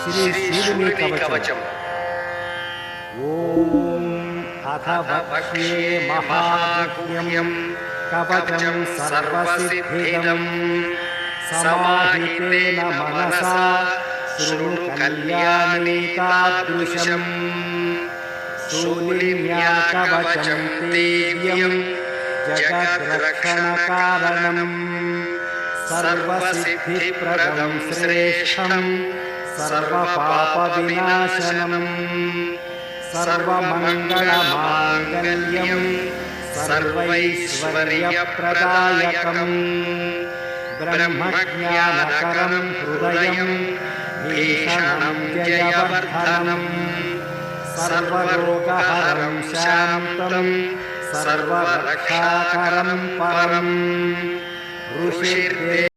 श्री शूलिनी कवचम्। ओम अथ वक्ष्ये महागुह्यं कवचं सर्वसिद्धिदं समाहितेन मनसा शृणु कल्याणीतादृशम्। शूलिन्या कवचं तेव्यं जगद्रक्षणकारणम् सर्वसिद्धिप्रदं श्रेष्ठं सर्वपापविनाशनम् सर्वमङ्गलमाङ्गल्यं सर्वैश्वर्यप्रदायकम् ब्रह्मज्ञानकरं हृदयं भीषणं जयवर्धनम् सर्वरोगहरं शान्तं सर्वरक्षाकरं परम् ऋषिर्देव